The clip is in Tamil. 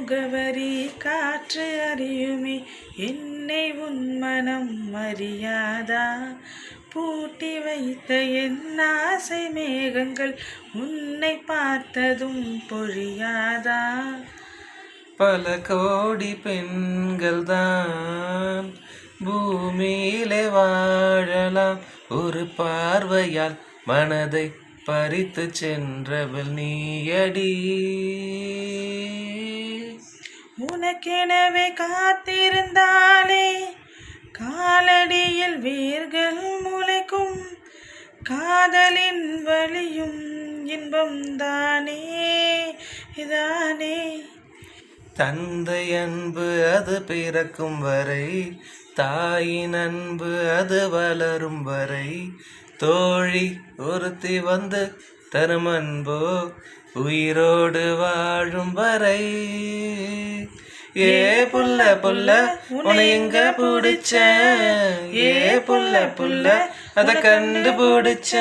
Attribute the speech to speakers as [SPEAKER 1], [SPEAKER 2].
[SPEAKER 1] முகவரி காற்று அறியுமே என்னை உன் மனம் அறியாதா? பூட்டி வைத்த என் ஆசை மேகங்கள் உன்னை பார்த்ததும் பொழியாதா?
[SPEAKER 2] பல கோடி பெண்கள் தான் பூமியிலே வாழலாம், ஒரு பார்வையால் மனதை பறித்து சென்றவள் நீயடி.
[SPEAKER 1] உனக்கெனவே காத்திருந்தாலே காலடியில் வேர்கள் முளைக்கும், காதலின் வலியும் இன்பம் தானே இதானே.
[SPEAKER 2] தந்தை அன்பு அது பிறக்கும் வரை, தாயின் அன்பு அது வளரும் வரை, தோழி ஒருத்தி வந்து தரும் அன்போ உயிரோடு வாழும் வரை. ஏ புள்ள புள்ள உன்னை எங்க பிடிச்ச, ஏ புள்ள புள்ள அத கண்டுபிடிச்ச.